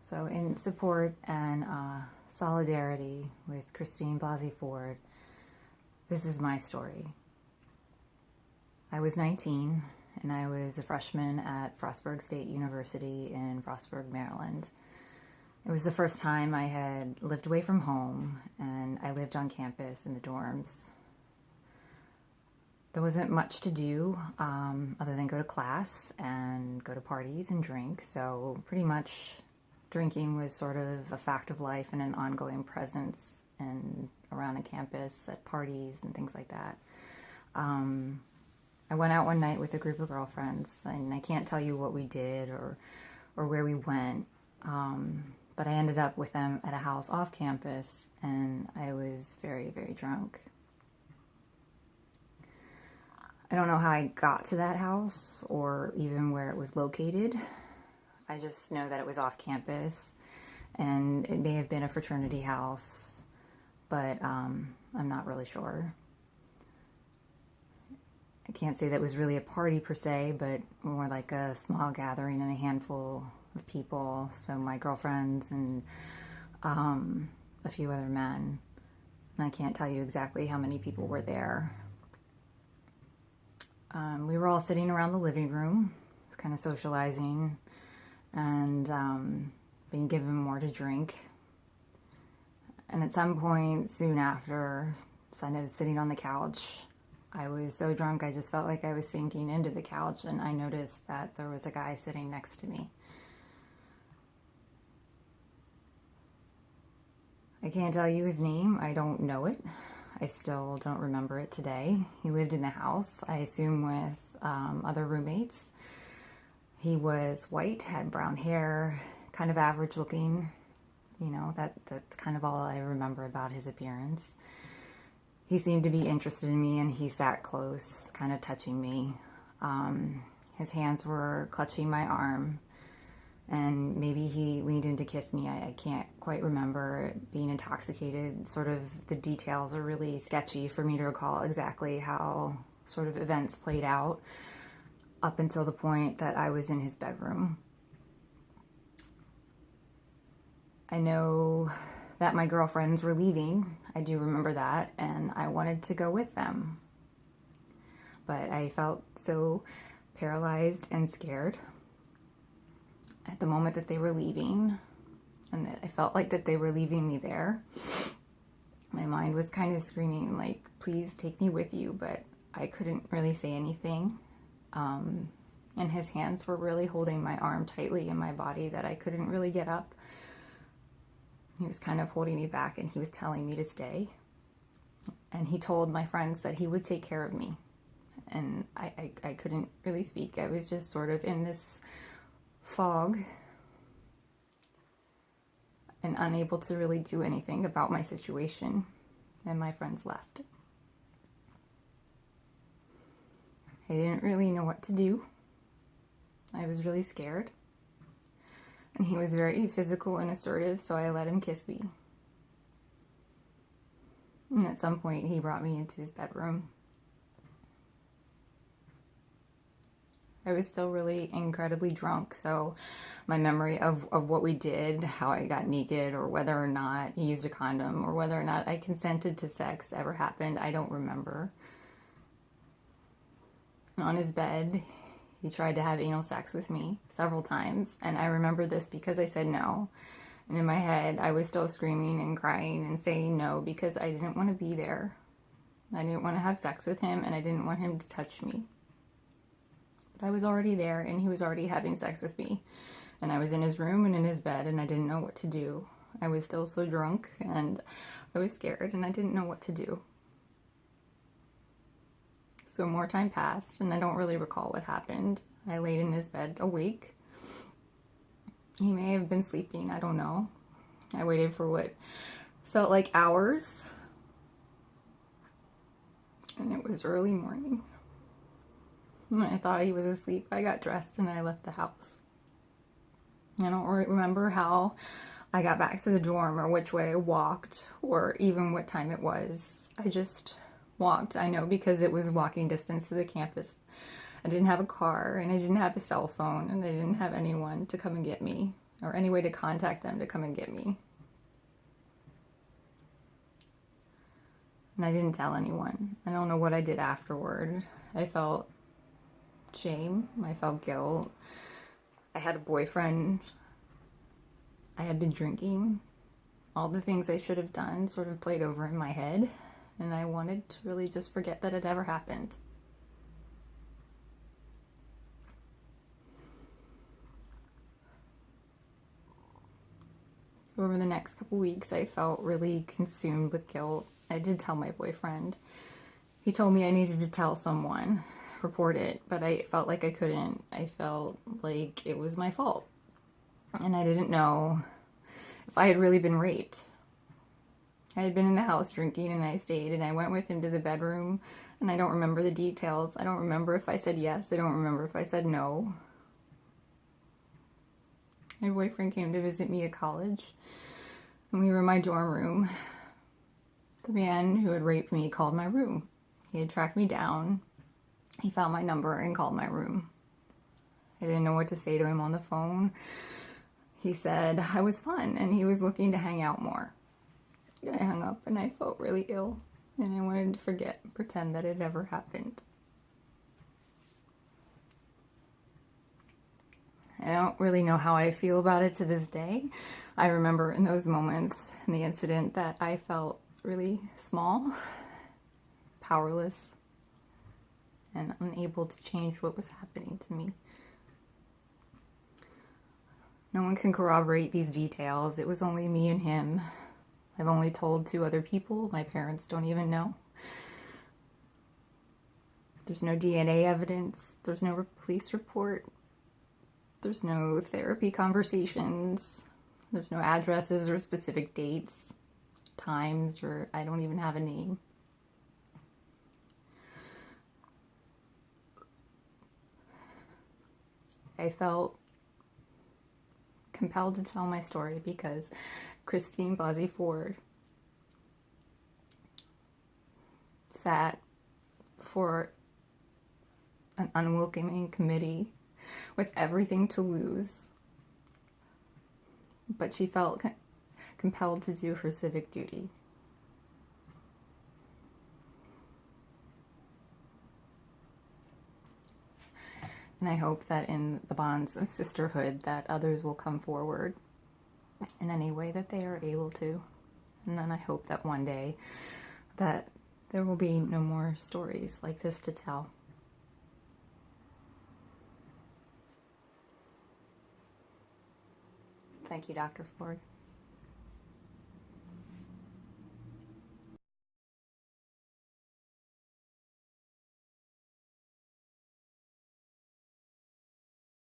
So in support and solidarity with Christine Blasey Ford, this is my story. I was 19 and I was a freshman at Frostburg State University in Frostburg, Maryland. It was the first time I had lived away from home, and I lived on campus in the dorms. There wasn't much to do other than go to class and go to parties and drink, so pretty much drinking was sort of a fact of life and an ongoing presence and around a campus at parties and things like that. I went out one night with a group of girlfriends, and I can't tell you what we did or where we went, but I ended up with them at a house off campus, and I was very, very drunk. I don't know how I got to that house or even where it was located. I just know that it was off campus, and it may have been a fraternity house, but I'm not really sure. I can't say that it was really a party per se, but more like a small gathering and a handful of people. So my girlfriends and a few other men. And I can't tell you exactly how many people were there. We were all sitting around the living room, kind of socializing, and being given more to drink. And at some point soon after, so I was sitting on the couch. I was so drunk I just felt like I was sinking into the couch, and I noticed that there was a guy sitting next to me. I can't tell you his name. I don't know it. I still don't remember it today. He lived in the house, I assume with other roommates. He was white, had brown hair, kind of average looking. You know, that's kind of all I remember about his appearance. He seemed to be interested in me, and he sat close, kind of touching me. His hands were clutching my arm, and maybe he leaned in to kiss me. I can't quite remember. Being intoxicated, sort of the details are really sketchy for me to recall exactly how sort of events played out up until the point that I was in his bedroom. I know that my girlfriends were leaving. I do remember that, and I wanted to go with them. But I felt so paralyzed and scared at the moment that they were leaving, and that I felt like that they were leaving me there. My mind was kind of screaming, like, please take me with you, but I couldn't really say anything. And his hands were really holding my arm tightly in my body that I couldn't really get up. He was kind of holding me back, and he was telling me to stay. And he told my friends that he would take care of me. And I couldn't really speak. I was just sort of in this fog and unable to really do anything about my situation. And my friends left. I didn't really know what to do. I was really scared. And he was very physical and assertive, so I let him kiss me. And at some point, he brought me into his bedroom. I was still really incredibly drunk, so my memory of what we did, how I got naked, or whether or not he used a condom, or whether or not I consented to sex ever happened, I don't remember. On his bed, he tried to have anal sex with me several times, and I remember this because I said no. And in my head, I was still screaming and crying and saying no because I didn't want to be there. I didn't want to have sex with him, and I didn't want him to touch me. But I was already there, and he was already having sex with me. And I was in his room and in his bed, and I didn't know what to do. I was still so drunk, and I was scared, and I didn't know what to do. So more time passed, and I don't really recall what happened. I laid in his bed awake. He may have been sleeping, I don't know. I waited for what felt like hours. And it was early morning. When I thought he was asleep, I got dressed and I left the house. I don't remember how I got back to the dorm or which way I walked or even what time it was. I just walked, I know, because it was walking distance to the campus. I didn't have a car, and I didn't have a cell phone, and I didn't have anyone to come and get me. or any way to contact them to come and get me. And I didn't tell anyone. I don't know what I did afterward. I felt shame. I felt guilt. I had a boyfriend. I had been drinking. All the things I should have done sort of played over in my head. And I wanted to really just forget that it ever happened. Over the next couple weeks, I felt really consumed with guilt. I did tell my boyfriend. He told me I needed to tell someone, report it, but I felt like I couldn't. I felt like it was my fault. And I didn't know if I had really been raped. I had been in the house drinking and I stayed and I went with him to the bedroom and I don't remember the details. I don't remember if I said yes. I don't remember if I said no. My boyfriend came to visit me at college and we were in my dorm room. The man who had raped me called my room. He had tracked me down. He found my number and called my room. I didn't know what to say to him on the phone. He said I was fun and he was looking to hang out more. I hung up and I felt really ill and I wanted to forget, pretend that it ever happened. I don't really know how I feel about it to this day. I remember in those moments in the incident that I felt really small, powerless, and unable to change what was happening to me. No one can corroborate these details. It was only me and him. I've only told 2 other people. My parents don't even know. There's no DNA evidence. There's no police report. There's no therapy conversations. There's no addresses or specific dates, times, or I don't even have a name. I felt compelled to tell my story because Christine Blasey Ford sat before an unwelcoming committee with everything to lose, but she felt compelled to do her civic duty. And I hope that in the bonds of sisterhood that others will come forward in any way that they are able to. And then I hope that one day that there will be no more stories like this to tell. Thank you, Dr. Ford.